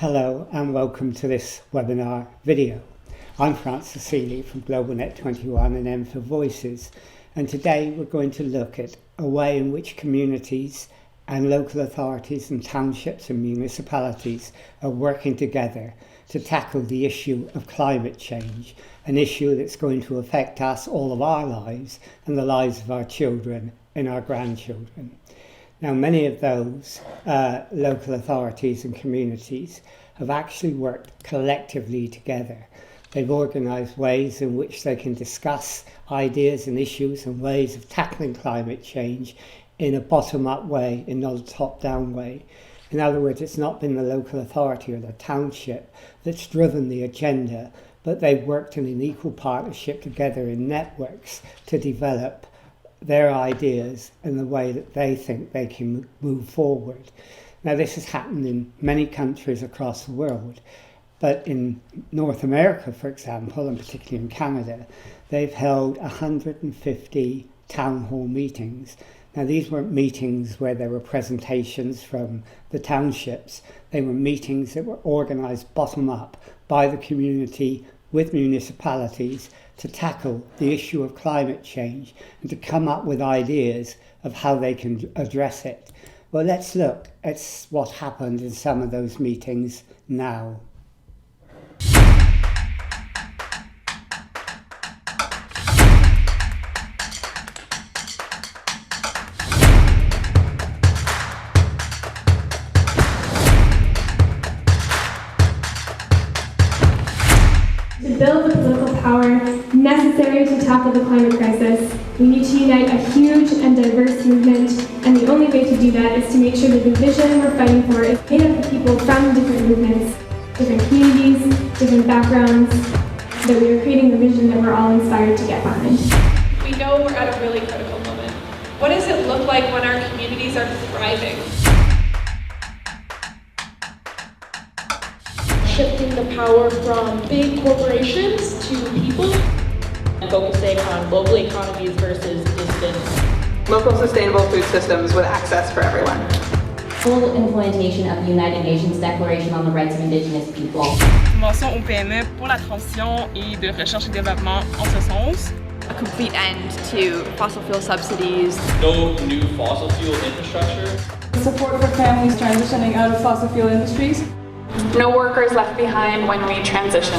Hello and welcome to this webinar video. I'm Francis Seeley from GlobalNet 21 and M for Voices, and today we're going to look at a way in which communities and local authorities and townships and municipalities are working together to tackle the issue of climate change, an issue that's going to affect us, all of our lives, and the lives of our children and our grandchildren. Now, many of those local authorities and communities have actually worked collectively together. They've organised ways in which they can discuss ideas and issues and ways of tackling climate change in a bottom-up way and not a top-down way. In other words, it's not been the local authority or the township that's driven the agenda, but they've worked in an equal partnership together in networks to develop their ideas and the way that they think they can move forward. Now, this has happened in many countries across the world, but in North America, for example, and particularly in Canada, they've held 150 town hall meetings. Now, these weren't meetings where there were presentations from the townships. They were meetings that were organised bottom up by the community with municipalities to tackle the issue of climate change and to come up with ideas of how they can address it. Well, let's look at what happened in some of those meetings now. To build the political power necessary to tackle the climate crisis, we need to unite a huge and diverse movement, and the only way to do that is to make sure that the vision we're fighting for is made up of people from different movements, different communities, different backgrounds, that we are creating the vision that we're all inspired to get behind. We know we're at a really critical moment. What does it look like when our communities are thriving? Shifting the power from big corporations to people. Focusing on local economies versus distance. Local sustainable food systems with access for everyone. Full implementation of the United Nations Declaration on the Rights of Indigenous People. Convention au PME pour la transition et de recherche et développement en ce sens. A complete end to fossil fuel subsidies. No new fossil fuel infrastructure. Support for families transitioning out of fossil fuel industries. No workers left behind when we transition.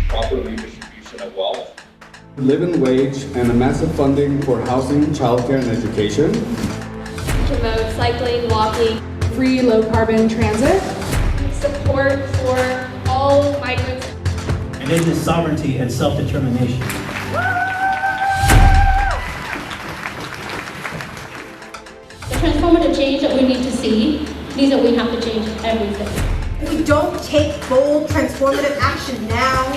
Proper redistribution of wealth. Living wage and a massive funding for housing, childcare, and education. Promote cycling, walking. Free low-carbon transit. Support for all migrants. And indigenous sovereignty and self-determination. The transformative change that we need to see means that we have to change everything. If we don't take bold, transformative action now,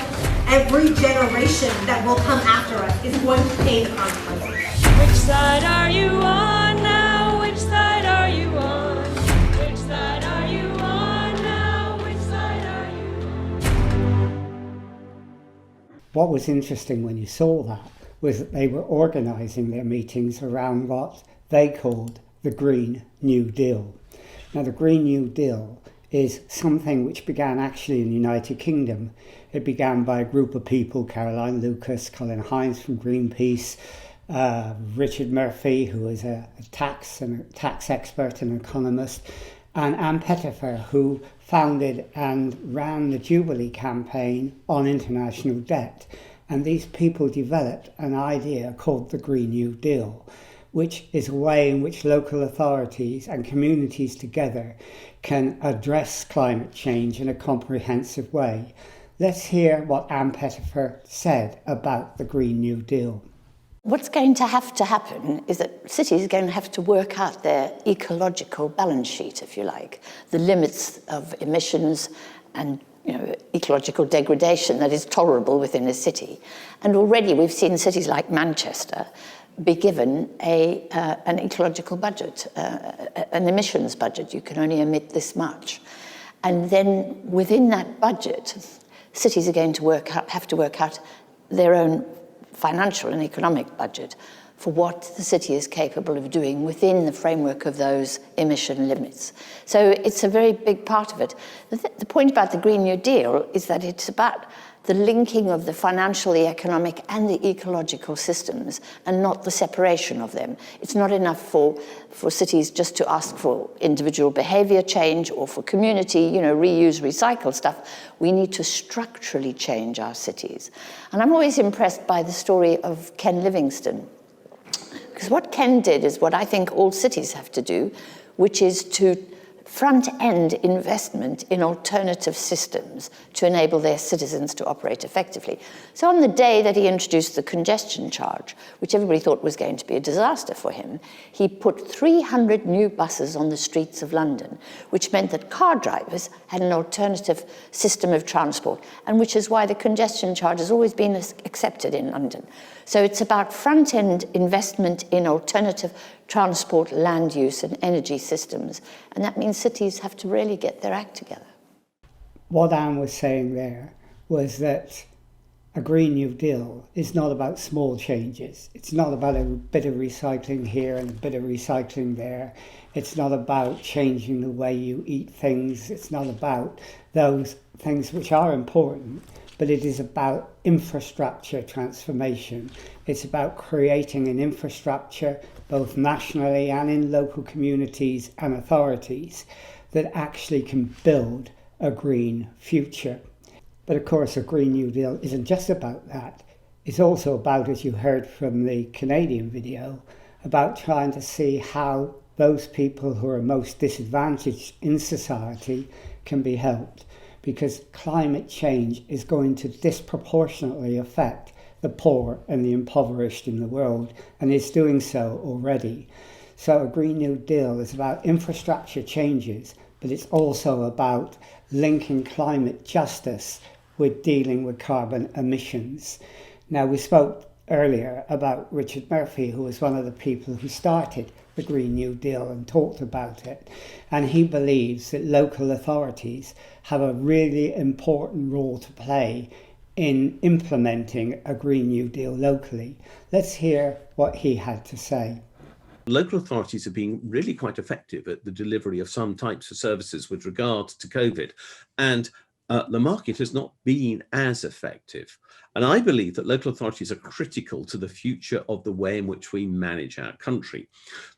every generation that will come after us is going to pay the consequences. Which side are you on now? Which side are you on? Which side are you on now? Which side are you on? What was interesting when you saw that was that they were organising their meetings around what they called the Green New Deal. Now, the Green New Deal is something which began actually in the United Kingdom. It began by a group of people, Caroline Lucas, Colin Hines from Greenpeace, Richard Murphy, who is a tax expert and economist, and Anne Pettifer, who founded and ran the Jubilee campaign on international debt. And these people developed an idea called the Green New Deal, which is a way in which local authorities and communities together can address climate change in a comprehensive way. Let's hear what Anne Pettifer said about the Green New Deal. What's going to happen is that cities are going to have to work out their ecological balance sheet, if you like, the limits of emissions and ecological degradation that is tolerable within a city. And already we've seen cities like Manchester be given an ecological budget, an emissions budget. You can only emit this much. And then within that budget, cities are going to have to work out their own financial and economic budget for what the city is capable of doing within the framework of those emission limits. So it's a very big part of it. The point about the Green New Deal is that it's about the linking of the financial, the economic, and the ecological systems, and not the separation of them. It's not enough for cities just to ask for individual behavior change or for community, reuse, recycle stuff. We need to structurally change our cities. And I'm always impressed by the story of Ken Livingstone, because what Ken did is what I think all cities have to do, which is to front-end investment in alternative systems to enable their citizens to operate effectively. So on the day that he introduced the congestion charge, which everybody thought was going to be a disaster for him, he put 300 new buses on the streets of London, which meant that car drivers had an alternative system of transport, and which is why the congestion charge has always been accepted in London. So it's about front-end investment in alternative transport, land use, and energy systems. And that means cities have to really get their act together. What Anne was saying there was that a Green New Deal is not about small changes. It's not about a bit of recycling here and a bit of recycling there. It's not about changing the way you eat things. It's not about those things which are important, but it is about infrastructure transformation. It's about creating an infrastructure, both nationally and in local communities and authorities, that actually can build a green future. But of course, a Green New Deal isn't just about that. It's also about, as you heard from the Canadian video, about trying to see how those people who are most disadvantaged in society can be helped, because climate change is going to disproportionately affect the poor and the impoverished in the world, and is doing so already. So a Green New Deal is about infrastructure changes, but it's also about linking climate justice with dealing with carbon emissions. Now, we spoke earlier about Richard Murphy, who was one of the people who started the Green New Deal and talked about it. And he believes that local authorities have a really important role to play in implementing a Green New Deal locally. Let's hear what he had to say. Local authorities have been really quite effective at the delivery of some types of services with regard to COVID, and the market has not been as effective. And I believe that local authorities are critical to the future of the way in which we manage our country.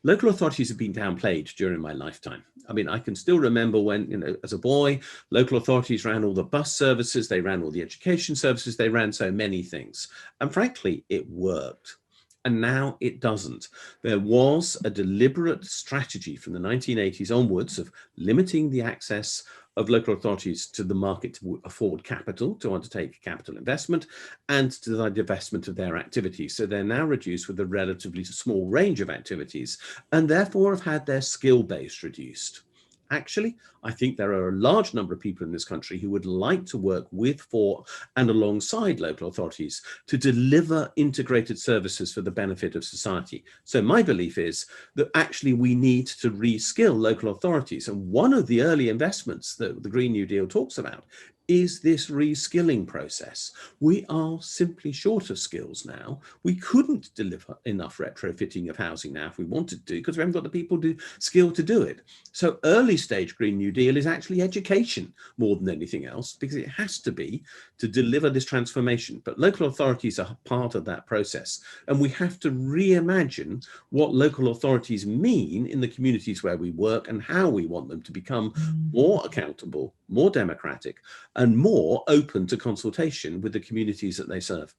Local authorities have been downplayed during my lifetime. I mean, I can still remember when, as a boy, local authorities ran all the bus services, they ran all the education services, they ran so many things. And frankly, it worked. And now it doesn't. There was a deliberate strategy from the 1980s onwards of limiting the access of local authorities to the market to afford capital, to undertake capital investment, and to the divestment of their activities. So they're now reduced with a relatively small range of activities, and therefore have had their skill base reduced. Actually, I think there are a large number of people in this country who would like to work with, for, and alongside local authorities to deliver integrated services for the benefit of society. So my belief is that actually we need to reskill local authorities. And one of the early investments that the Green New Deal talks about is this reskilling process. We are simply short of skills now. We couldn't deliver enough retrofitting of housing now if we wanted to, because we haven't got the people skill to do it. So early stage Green New Deal is actually education more than anything else, because it has to be to deliver this transformation. But local authorities are part of that process. And we have to reimagine what local authorities mean in the communities where we work and how we want them to become more accountable, more democratic, and more open to consultation with the communities that they serve.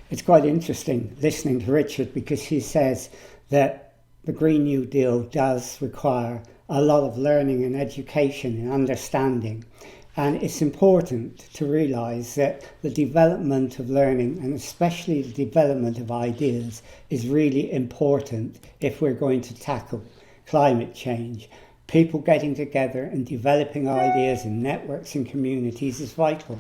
It's quite interesting listening to Richard, because he says that the Green New Deal does require a lot of learning and education and understanding. And it's important to realise that the development of learning, and especially the development of ideas, is really important if we're going to tackle climate change. People getting together and developing ideas in networks and communities is vital.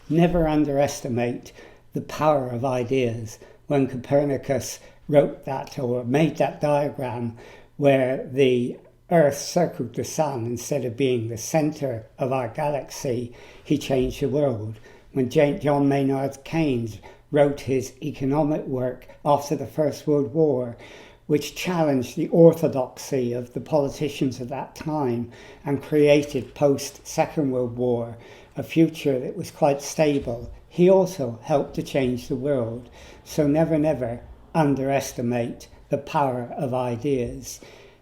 Never underestimate the power of ideas. When Copernicus wrote that, or made that diagram where the Earth circled the sun instead of being the centre of our galaxy, he changed the world. When John Maynard Keynes wrote his economic work after the First World War, which challenged the orthodoxy of the politicians of that time and created post-Second World War a future that was quite stable. He also helped to change the world. So never, never underestimate the power of ideas.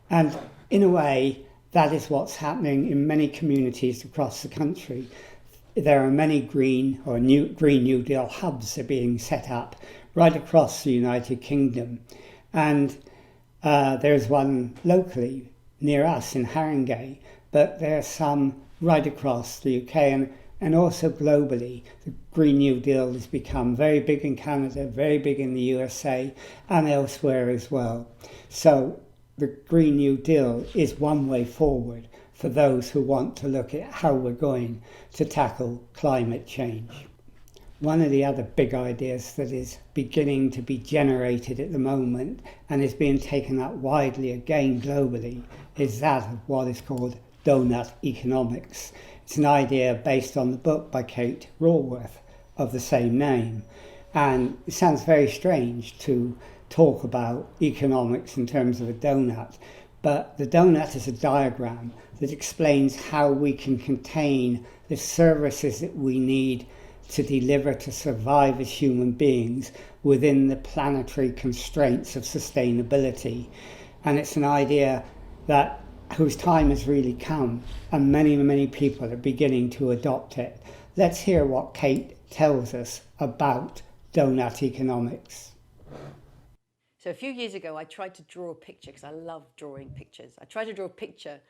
And in a way, that is what's happening in many communities across the country. There are many Green New Deal hubs that are being set up right across the United Kingdom. And there's one locally near us in Haringey, but there's some right across the UK and also globally. The Green New Deal has become very big in Canada, very big in the USA and elsewhere as well. So the Green New Deal is one way forward for those who want to look at how we're going to tackle climate change. One of the other big ideas that is beginning to be generated at the moment and is being taken up widely again globally is that of what is called Doughnut economics. It's an idea based on the book by Kate Raworth of the same name. And it sounds very strange to talk about economics in terms of a donut, but the donut is a diagram that explains how we can contain the services that we need to deliver to survive as human beings within the planetary constraints of sustainability. And it's an idea whose time has really come, and many, many people are beginning to adopt it. Let's hear what Kate tells us about Doughnut economics. So a few years ago, I tried to draw a picture, because I love drawing pictures. I tried to draw a picture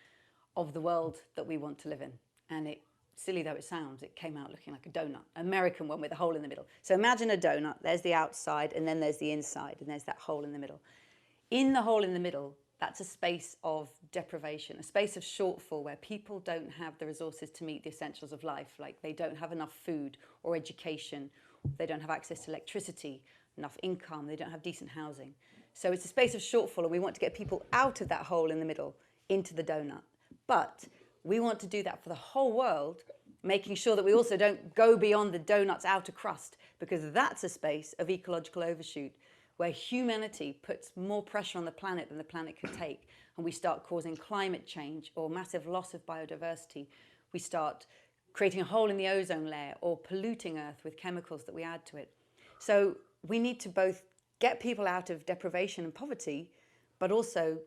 of the world that we want to live in. And it, silly though it sounds, it came out looking like a donut, an American one with a hole in the middle. So imagine a donut, there's the outside, and then there's the inside, and there's that hole in the middle. In the hole in the middle, that's a space of deprivation, a space of shortfall where people don't have the resources to meet the essentials of life, like they don't have enough food or education, they don't have access to electricity, enough income, they don't have decent housing. So it's a space of shortfall, and we want to get people out of that hole in the middle into the donut. But we want to do that for the whole world, making sure that we also don't go beyond the donut's outer crust, because that's a space of ecological overshoot where humanity puts more pressure on the planet than the planet could take, and we start causing climate change or massive loss of biodiversity. We start creating a hole in the ozone layer or polluting Earth with chemicals that we add to it. So we need to both get people out of deprivation and poverty, but also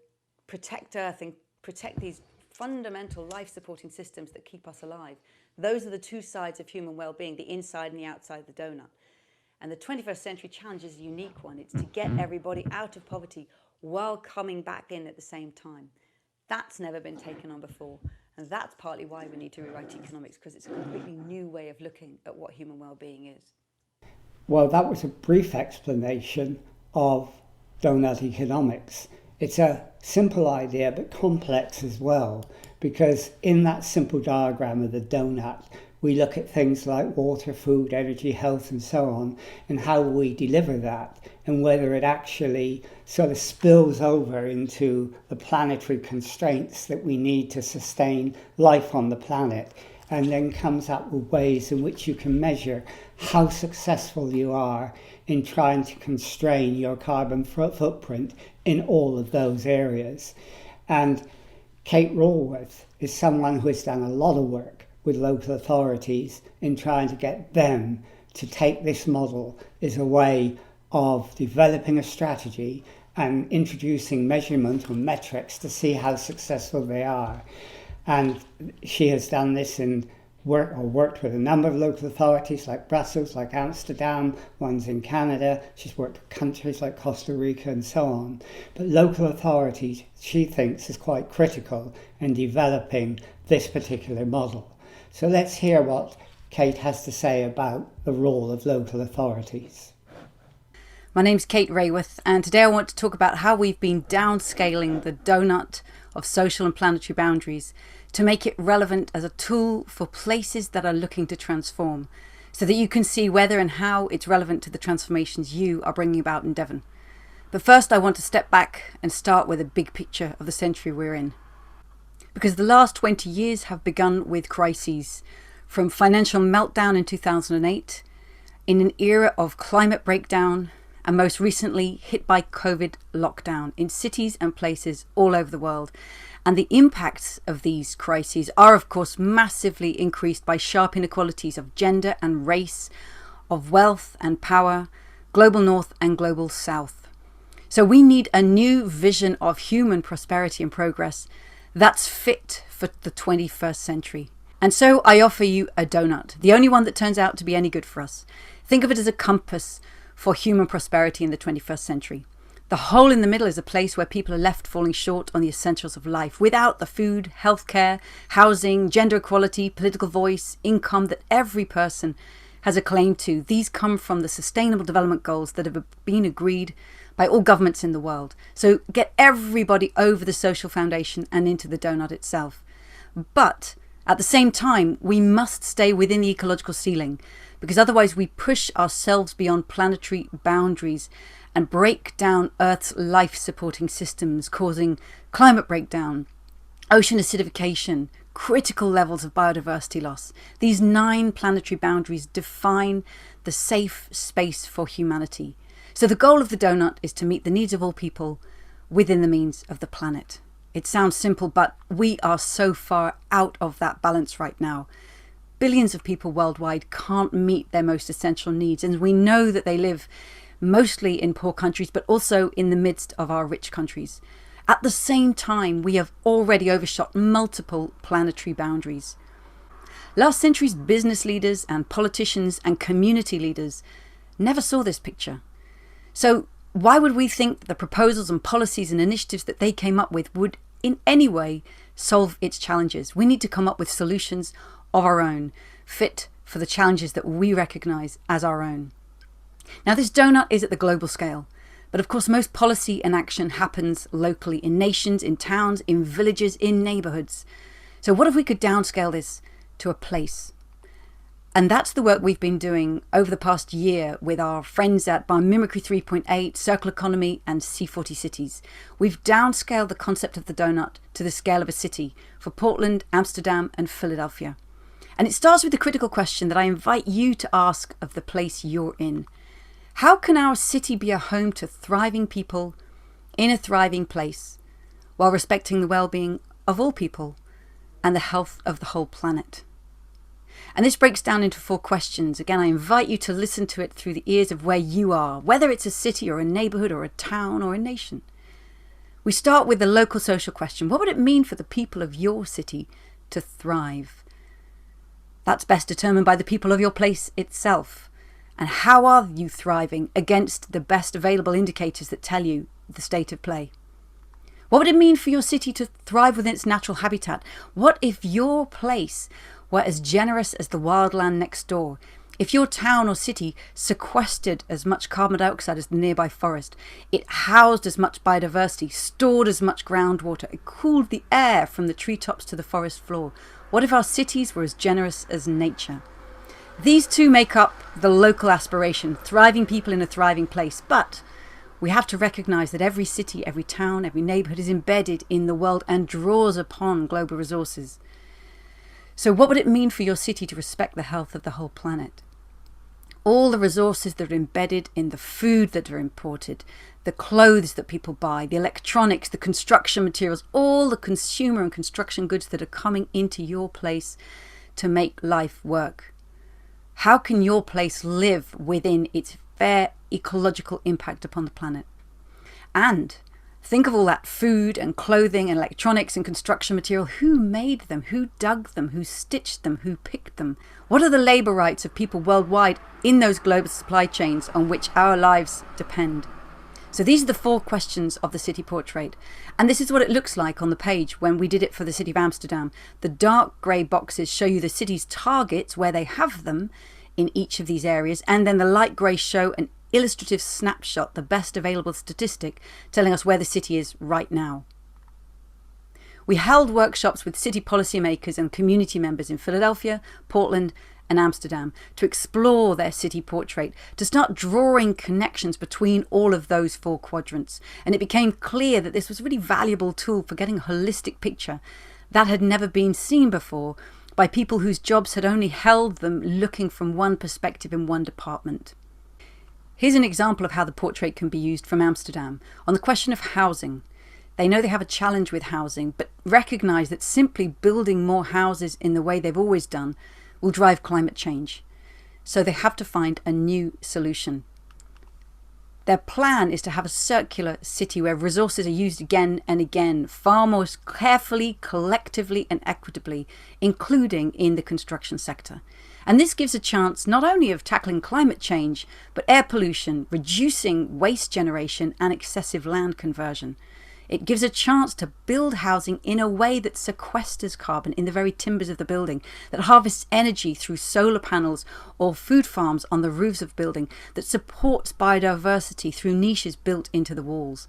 protect Earth and protect these fundamental life-supporting systems that keep us alive. Those are the two sides of human well-being, the inside and the outside of the donut. And the 21st century challenge is a unique one. It's to get everybody out of poverty while coming back in at the same time. That's never been taken on before. And that's partly why we need to rewrite economics, because it's a completely new way of looking at what human well-being is. Well, that was a brief explanation of Doughnut economics. It's a simple idea, but complex as well, because in that simple diagram of the donut, we look at things like water, food, energy, health, and so on, and how we deliver that, and whether it actually sort of spills over into the planetary constraints that we need to sustain life on the planet, and then comes up with ways in which you can measure how successful you are in trying to constrain your carbon footprint in all of those areas. And Kate Raworth is someone who has done a lot of work with local authorities in trying to get them to take this model as a way of developing a strategy and introducing measurement or metrics to see how successful they are. And she has done this in worked with a number of local authorities like Brussels, like Amsterdam, ones in Canada. She's worked with countries like Costa Rica and so on. But local authorities, she thinks, is quite critical in developing this particular model. So let's hear what Kate has to say about the role of local authorities. My name's Kate Raworth, and today I want to talk about how we've been downscaling the donut of social and planetary boundaries to make it relevant as a tool for places that are looking to transform, so that you can see whether and how it's relevant to the transformations you are bringing about in Devon. But first I want to step back and start with a big picture of the century we're in. Because the last 20 years have begun with crises, from financial meltdown in 2008, in an era of climate breakdown and most recently hit by COVID lockdown in cities and places all over the world. And the impacts of these crises are, of course, massively increased by sharp inequalities of gender and race, of wealth and power, global north and global south. So we need a new vision of human prosperity and progress that's fit for the 21st century. And so I offer you a donut, the only one that turns out to be any good for us. Think of it as a compass for human prosperity in the 21st century. The hole in the middle is a place where people are left falling short on the essentials of life, without the food, healthcare, housing, gender equality, political voice, income that every person has a claim to. These come from the Sustainable Development Goals that have been agreed by all governments in the world. So get everybody over the social foundation and into the donut itself. But at the same time, we must stay within the ecological ceiling, because otherwise we push ourselves beyond planetary boundaries and break down Earth's life-supporting systems, causing climate breakdown, ocean acidification, critical levels of biodiversity loss. These 9 planetary boundaries define the safe space for humanity. So the goal of the donut is to meet the needs of all people within the means of the planet. It sounds simple, but we are so far out of that balance right now. Billions of people worldwide can't meet their most essential needs, and we know that they live mostly in poor countries, but also in the midst of our rich countries. At the same time, we have already overshot multiple planetary boundaries. Last century's business leaders and politicians and community leaders never saw this picture. So why would we think the proposals and policies and initiatives that they came up with would in any way solve its challenges? We need to come up with solutions of our own, fit for the challenges that we recognise as our own. Now, this donut is at the global scale, but of course most policy and action happens locally, in nations, in towns, in villages, in neighbourhoods. So what if we could downscale this to a place? And that's the work we've been doing over the past year with our friends at Biomimicry 3.8, Circle Economy and C40 Cities. We've downscaled the concept of the donut to the scale of a city for Portland, Amsterdam and Philadelphia. And it starts with the critical question that I invite you to ask of the place you're in. How can our city be a home to thriving people in a thriving place while respecting the well-being of all people and the health of the whole planet? And this breaks down into 4 questions. Again, I invite you to listen to it through the ears of where you are, whether it's a city or a neighbourhood or a town or a nation. We start with the local social question. What would it mean for the people of your city to thrive? That's best determined by the people of your place itself. And how are you thriving against the best available indicators that tell you the state of play? What would it mean for your city to thrive within its natural habitat? What if your place were as generous as the wildland next door? If your town or city sequestered as much carbon dioxide as the nearby forest, it housed as much biodiversity, stored as much groundwater, it cooled the air from the treetops to the forest floor. What if our cities were as generous as nature? These 2 make up the local aspiration, thriving people in a thriving place. But we have to recognise that every city, every town, every neighbourhood is embedded in the world and draws upon global resources. So what would it mean for your city to respect the health of the whole planet? All the resources that are embedded in the food that are imported, the clothes that people buy, the electronics, the construction materials, all the consumer and construction goods that are coming into your place to make life work. How can your place live within its fair ecological impact upon the planet? And think of all that food and clothing and electronics and construction material. Who made them? Who dug them? Who stitched them? Who picked them? What are the labour rights of people worldwide in those global supply chains on which our lives depend? So these are the 4 questions of the city portrait. And this is what it looks like on the page when we did it for the city of Amsterdam. The dark grey boxes show you the city's targets, where they have them in each of these areas. And then the light grey show an illustrative snapshot, the best available statistic, telling us where the city is right now. We held workshops with city policymakers and community members in Philadelphia, Portland and Amsterdam to explore their city portrait, to start drawing connections between all of those 4 quadrants. And it became clear that this was a really valuable tool for getting a holistic picture that had never been seen before by people whose jobs had only held them looking from one perspective in one department. Here's an example of how the portrait can be used from Amsterdam on the question of housing. They know they have a challenge with housing, but recognise that simply building more houses in the way they've always done will drive climate change. So they have to find a new solution. Their plan is to have a circular city where resources are used again and again, far more carefully, collectively and equitably, including in the construction sector. And this gives a chance not only of tackling climate change, but air pollution, reducing waste generation and excessive land conversion. It gives a chance to build housing in a way that sequesters carbon in the very timbers of the building, that harvests energy through solar panels or food farms on the roofs of building, that supports biodiversity through niches built into the walls.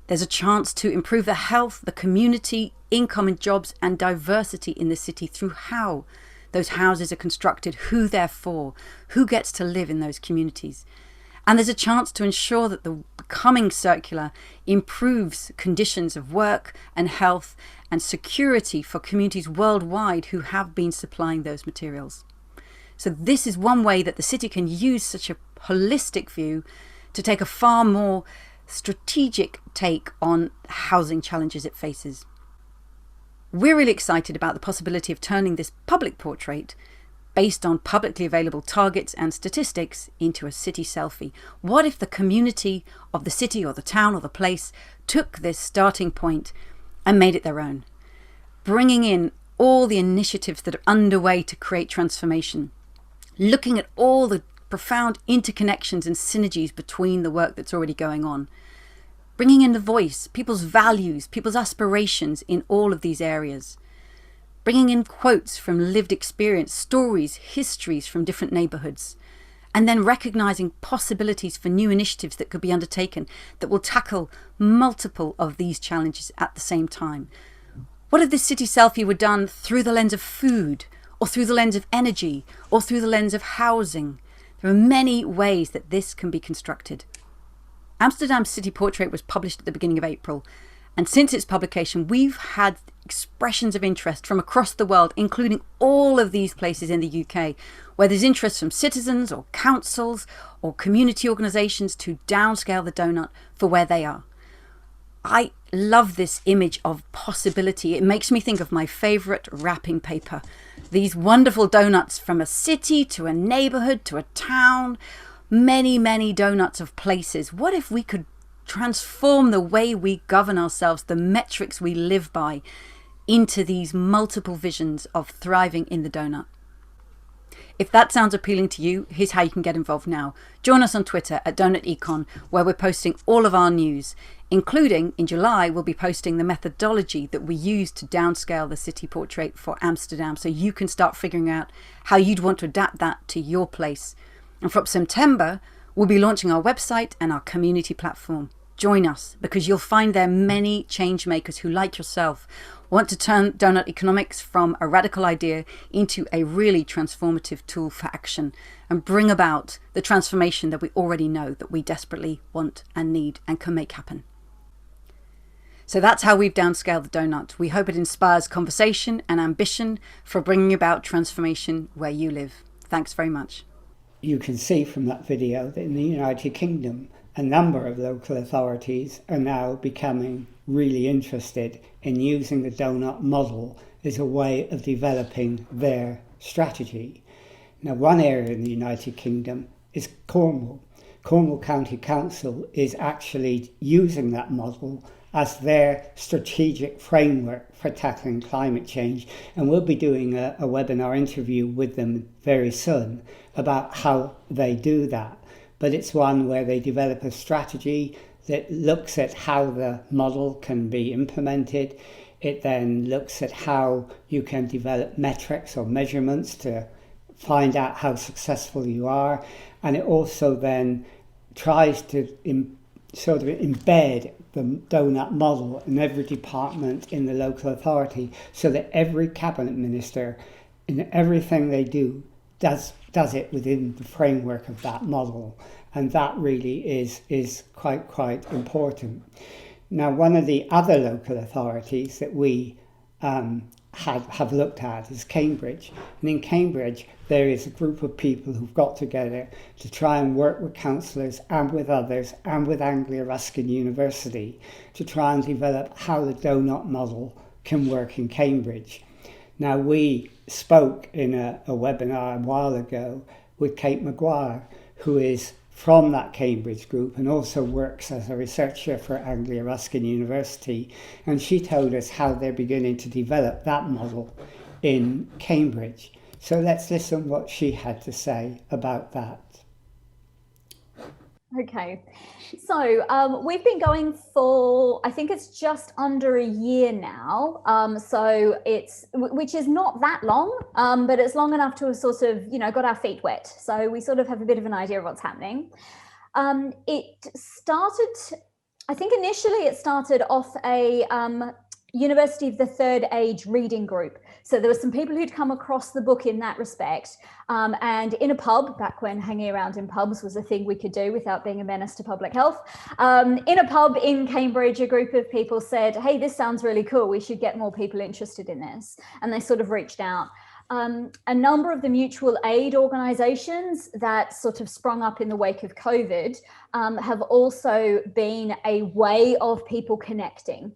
There's a chance to improve the health, the community, income and jobs and diversity in the city through how those houses are constructed, who they're for, who gets to live in those communities. And there's a chance to ensure that the becoming circular improves conditions of work and health and security for communities worldwide who have been supplying those materials. So this is one way that the city can use such a holistic view to take a far more strategic take on housing challenges it faces. We're really excited about the possibility of turning this public portrait based on publicly available targets and statistics into a city selfie. What if the community of the city or the town or the place took this starting point and made it their own, bringing in all the initiatives that are underway to create transformation, looking at all the profound interconnections and synergies between the work that's already going on, bringing in the voice, people's values, people's aspirations in all of these areas, bringing in quotes from lived experience, stories, histories from different neighbourhoods, and then recognising possibilities for new initiatives that could be undertaken that will tackle multiple of these challenges at the same time. What if this city selfie were done through the lens of food, or through the lens of energy, or through the lens of housing? There are many ways that this can be constructed. Amsterdam's city portrait was published at the beginning of April, and since its publication, we've had expressions of interest from across the world, including all of these places in the UK, where there's interest from citizens or councils or community organisations to downscale the Doughnut for where they are. I love this image of possibility. It makes me think of my favourite wrapping paper. These wonderful doughnuts from a city to a neighbourhood to a town, many, many doughnuts of places. What if we could transform the way we govern ourselves, the metrics we live by, into these multiple visions of thriving in the Doughnut? If that sounds appealing to you, here's how you can get involved now. Join us on Twitter at DoughnutEcon, where we're posting all of our news, including in July, we'll be posting the methodology that we use to downscale the city portrait for Amsterdam, so you can start figuring out how you'd want to adapt that to your place. And from September, we'll be launching our website and our community platform. Join us, because you'll find there many change makers who, like yourself, want to turn Doughnut economics from a radical idea into a really transformative tool for action and bring about the transformation that we already know that we desperately want and need and can make happen. So that's how we've downscaled the Doughnut. We hope it inspires conversation and ambition for bringing about transformation where you live. Thanks very much. You can see from that video that in the United Kingdom, a number of local authorities are now becoming really interested in using the Doughnut model as a way of developing their strategy. Now, one area in the United Kingdom is Cornwall. Cornwall County Council is actually using that model as their strategic framework for tackling climate change, and we'll be doing a webinar interview with them very soon about how they do that. But it's one where they develop a strategy that looks at how the model can be implemented. It then looks at how you can develop metrics or measurements to find out how successful you are. And it also then tries to sort of embed the Doughnut model in every department in the local authority, so that every cabinet minister, in everything they do, does it within the framework of that model. And that really is quite important. Now, one of the other local authorities that we have looked at is Cambridge. And in Cambridge, there is a group of people who've got together to try and work with councillors and with others and with Anglia Ruskin University to try and develop how the Doughnut model can work in Cambridge. Now, we spoke in a webinar a while ago with Kate Maguire, who is from that Cambridge group and also works as a researcher for Anglia Ruskin University, and she told us how they're beginning to develop that model in Cambridge. So let's listen what she had to say about that. Okay, so we've been going for, I think it's just under a year now. Which is not that long, but it's long enough to have sort of, got our feet wet. So we sort of have a bit of an idea of what's happening. It started, I think initially it started off a University of the Third Age reading group. So there were some people who'd come across the book in that respect. And in a pub, back when hanging around in pubs was a thing we could do without being a menace to public health. In a pub in Cambridge, a group of people said, hey, this sounds really cool. We should get more people interested in this. And they sort of reached out. A number of the mutual aid organisations that sort of sprung up in the wake of COVID have also been a way of people connecting.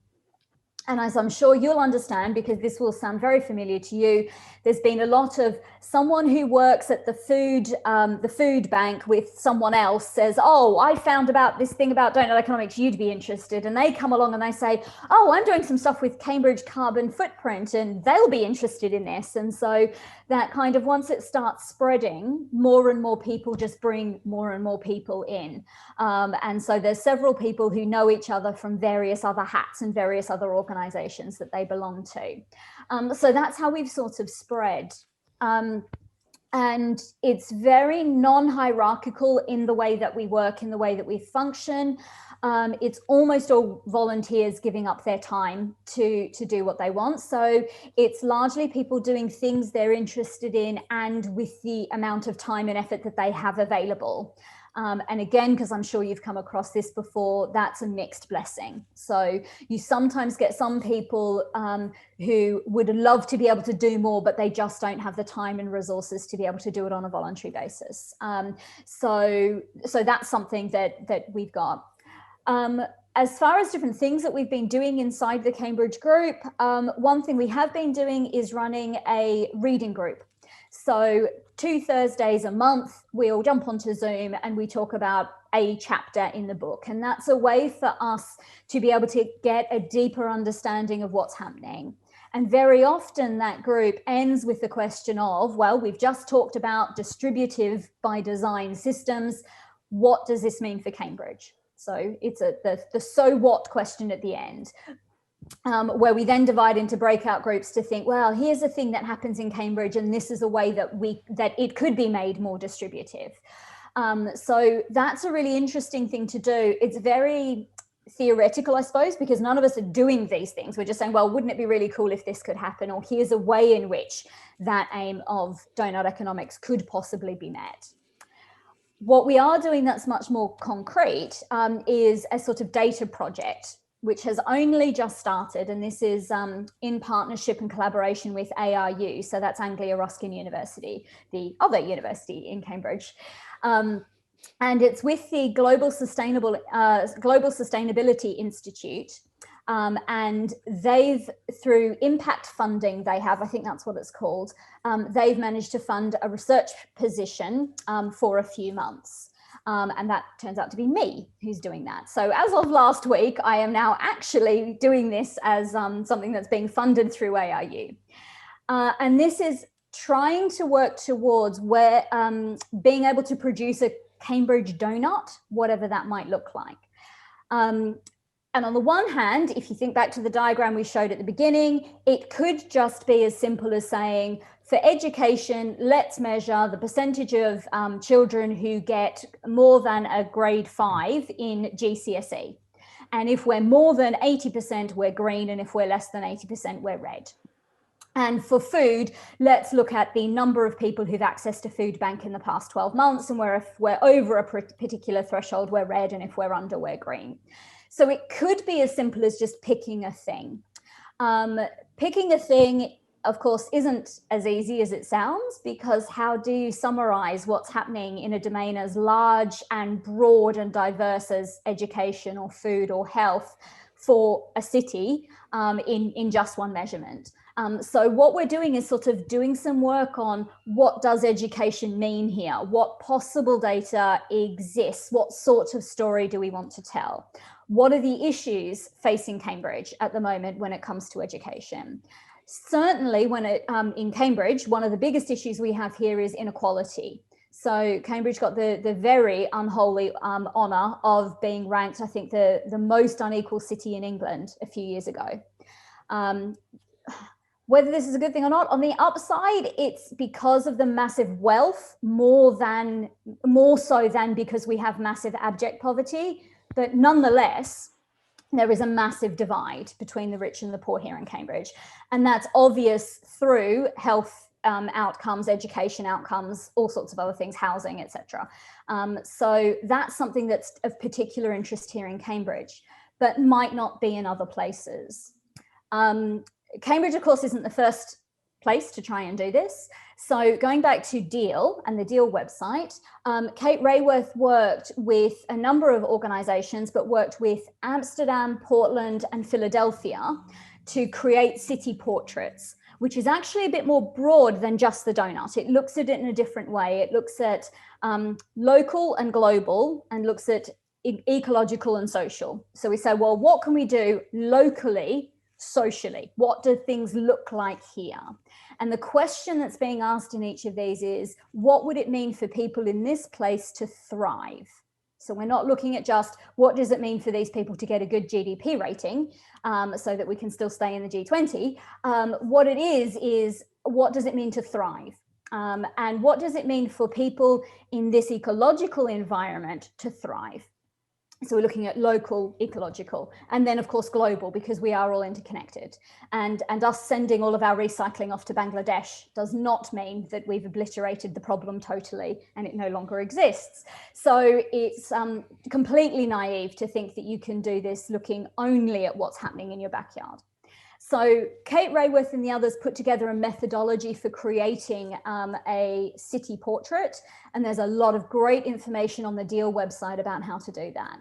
And as I'm sure you'll understand, because this will sound very familiar to you, there's been a lot of someone who works at the food bank with someone else says, oh, I found about this thing about Doughnut economics, you'd be interested. And they come along and they say, oh, I'm doing some stuff with Cambridge carbon footprint and they'll be interested in this. And so that kind of, once it starts spreading, more and more people just bring more and more people in. And so there's several people who know each other from various other hats and various other organizations that they belong to. So that's how we've sort of spread. And it's very non-hierarchical in the way that we work, in the way that we function. It's almost all volunteers giving up their time to do what they want. So it's largely people doing things they're interested in and with the amount of time and effort that they have available. And again, because I'm sure you've come across this before, that's a mixed blessing. So you sometimes get some people who would love to be able to do more, but they just don't have the time and resources to be able to do it on a voluntary basis. So that's something that we've got. As far as different things that we've been doing inside the Cambridge group, one thing we have been doing is running a reading group. So 2 Thursdays a month, we'll jump onto Zoom and we talk about a chapter in the book. And that's a way for us to be able to get a deeper understanding of what's happening. And very often that group ends with the question of, well, we've just talked about distributive by design systems. What does this mean for Cambridge? So it's the so what question at the end. Where we then divide into breakout groups to think, well, here's a thing that happens in Cambridge and this is a way that it could be made more distributive. So that's a really interesting thing to do. It's very theoretical, I suppose, because none of us are doing these things. We're just saying, well, wouldn't it be really cool if this could happen? Or here's a way in which that aim of Doughnut economics could possibly be met. What we are doing that's much more concrete is a sort of data project, which has only just started, and this is in partnership and collaboration with ARU, so that's Anglia Ruskin University, the other university in Cambridge. And it's with the Global Sustainability Institute, and they've, through impact funding they have, I think that's what it's called, they've managed to fund a research position for a few months. And that turns out to be me who's doing that. So as of last week, I am now actually doing this as something that's being funded through ARU. And this is trying to work towards being able to produce a Cambridge Doughnut, whatever that might look like. And on the one hand, if you think back to the diagram we showed at the beginning, it could just be as simple as saying, for education, let's measure the percentage of children who get more than a grade 5 in GCSE. And if we're more than 80%, we're green, and if we're less than 80%, we're red. And for food, let's look at the number of people who've accessed a food bank in the past 12 months, and if we're over a particular threshold, we're red, and if we're under, we're green. So it could be as simple as just picking a thing. Picking a thing of course, isn't as easy as it sounds, because how do you summarize what's happening in a domain as large and broad and diverse as education or food or health for a city in just one measurement? So what we're doing is sort of doing some work on what does education mean here? What possible data exists? What sort of story do we want to tell? What are the issues facing Cambridge at the moment when it comes to education? Certainly in Cambridge, one of the biggest issues we have here is inequality. So Cambridge got the very unholy honour of being ranked, I think, the most unequal city in England a few years ago. Whether this is a good thing or not, on the upside, it's because of the massive wealth more so than because we have massive abject poverty. But nonetheless, there is a massive divide between the rich and the poor here in Cambridge. And that's obvious through health outcomes, education outcomes, all sorts of other things, housing, etc. So that's something that's of particular interest here in Cambridge, but might not be in other places. Cambridge, of course, isn't the first place to try and do this. So going back to Deal and the Deal website, Kate Rayworth worked with a number of organizations, but worked with Amsterdam, Portland, and Philadelphia to create city portraits, which is actually a bit more broad than just the Doughnut. It looks at it in a different way. It looks at local and global, and looks at ecological and social. So we say, well, what can we do locally, socially? What do things look like here? And the question that's being asked in each of these is, what would it mean for people in this place to thrive? So we're not looking at just what does it mean for these people to get a good GDP rating so that we can still stay in the G20. What it is what does it mean to thrive? And what does it mean for people in this ecological environment to thrive? So we're looking at local, ecological, and then of course global, because we are all interconnected. And us sending all of our recycling off to Bangladesh does not mean that we've obliterated the problem totally and it no longer exists. So it's completely naive to think that you can do this looking only at what's happening in your backyard. So Kate Rayworth and the others put together a methodology for creating a city portrait, and there's a lot of great information on the Deal website about how to do that.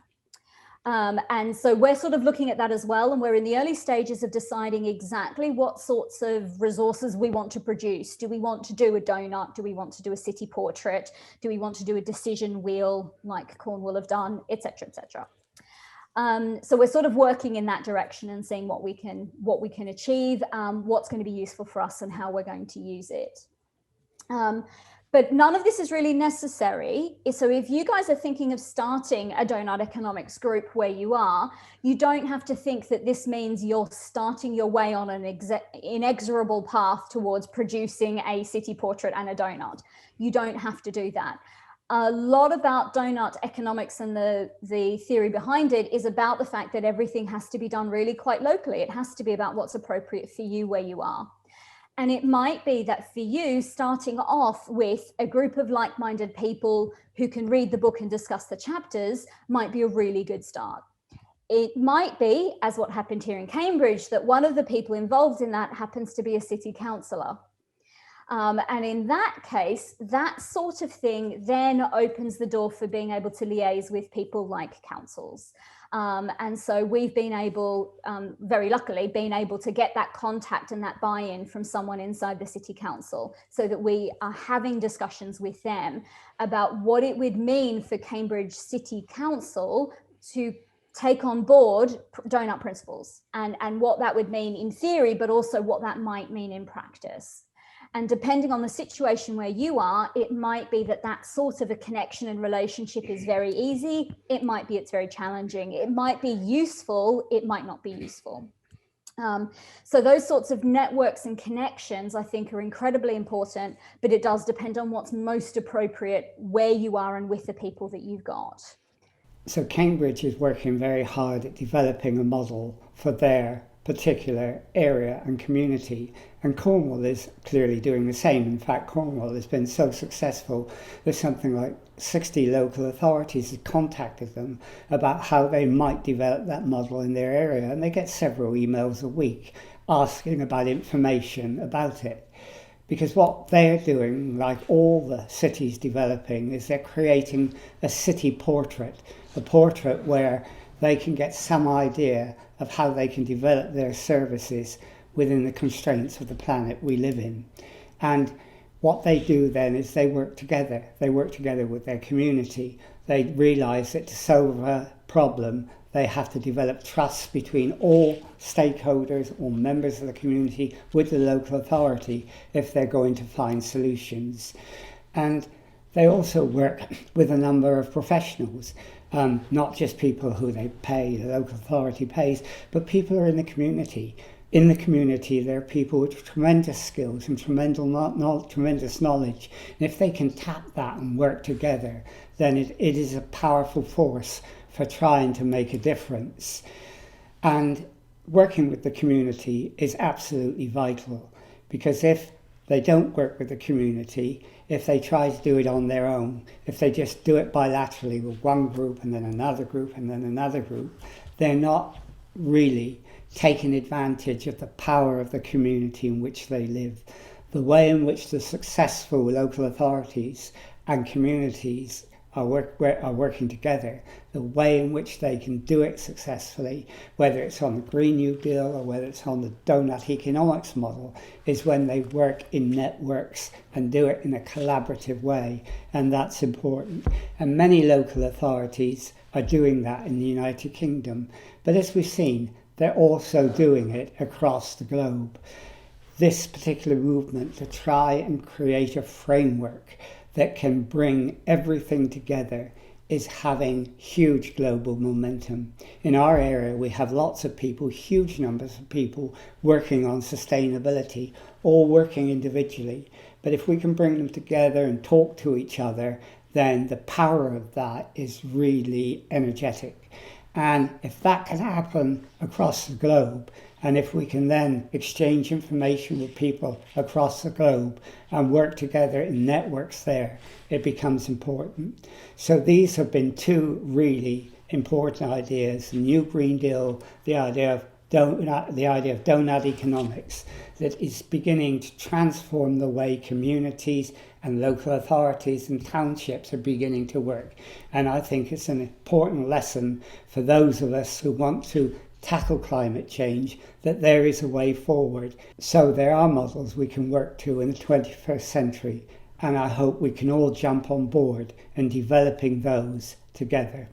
And so we're sort of looking at that as well, and we're in the early stages of deciding exactly what sorts of resources we want to produce. Do we want to do a Doughnut? Do we want to do a city portrait? Do we want to do a decision wheel like Cornwall have done, etc., etc.? So we're sort of working in that direction and seeing what we can achieve, what's going to be useful for us and how we're going to use it. But none of this is really necessary. So if you guys are thinking of starting a Doughnut economics group where you are, you don't have to think that this means you're starting your way on an inexorable path towards producing a city portrait and a Doughnut. You don't have to do that. A lot about Doughnut economics and the theory behind it is about the fact that everything has to be done really quite locally. It has to be about what's appropriate for you where you are. And it might be that for you, starting off with a group of like-minded people who can read the book and discuss the chapters might be a really good start. It might be, as what happened here in Cambridge, that one of the people involved in that happens to be a city councillor. And in that case, that sort of thing then opens the door for being able to liaise with people like councils. And so we've been able, very luckily, been able to get that contact and that buy-in from someone inside the city council so that we are having discussions with them about what it would mean for Cambridge City Council to take on board Doughnut principles and what that would mean in theory, but also what that might mean in practice. And depending on the situation where you are, it might be that that sort of a connection and relationship is very easy. It might be it's very challenging. It might be useful. It might not be useful. So those sorts of networks and connections, I think, are incredibly important, but it does depend on what's most appropriate where you are and with the people that you've got. So Cambridge is working very hard at developing a model for their particular area and community, and Cornwall is clearly doing the same. In fact, Cornwall has been so successful that something like 60 local authorities have contacted them about how they might develop that model in their area, and they get several emails a week asking about information about it. Because what they're doing, like all the cities developing, is they're creating a city portrait, a portrait where they can get some idea of how they can develop their services within the constraints of the planet we live in. And what they do then is they work together. They work together with their community. They realise that to solve a problem, they have to develop trust between all stakeholders, all members of the community, with the local authority if they're going to find solutions. And they also work with a number of professionals, not just people who they pay, the local authority pays, but people who are in the community. In the community, there are people with tremendous skills and tremendous knowledge. And if they can tap that and work together, then it is a powerful force for trying to make a difference. And working with the community is absolutely vital, because if they don't work with the community, if they try to do it on their own, if they just do it bilaterally with one group and then another group and then another group, they're not really taking advantage of the power of the community in which they live. The way in which the successful local authorities and communities are working together, the way in which they can do it successfully, whether it's on the Green New Deal or whether it's on the Doughnut economics model, is when they work in networks and do it in a collaborative way, and that's important. And many local authorities are doing that in the United Kingdom, but as we've seen, they're also doing it across the globe. This particular movement to try and create a framework that can bring everything together is having huge global momentum. In our area, we have lots of people, huge numbers of people working on sustainability, all working individually. But if we can bring them together and talk to each other, then the power of that is really energetic. And if that can happen across the globe, and if we can then exchange information with people across the globe and work together in networks there, it becomes important. So these have been two really important ideas: the new Green Deal, the idea of Doughnut economics, that is beginning to transform the way communities and local authorities and townships are beginning to work. And I think it's an important lesson for those of us who want to tackle climate change, that there is a way forward. So there are models we can work to in the 21st century, and I hope we can all jump on board in developing those together.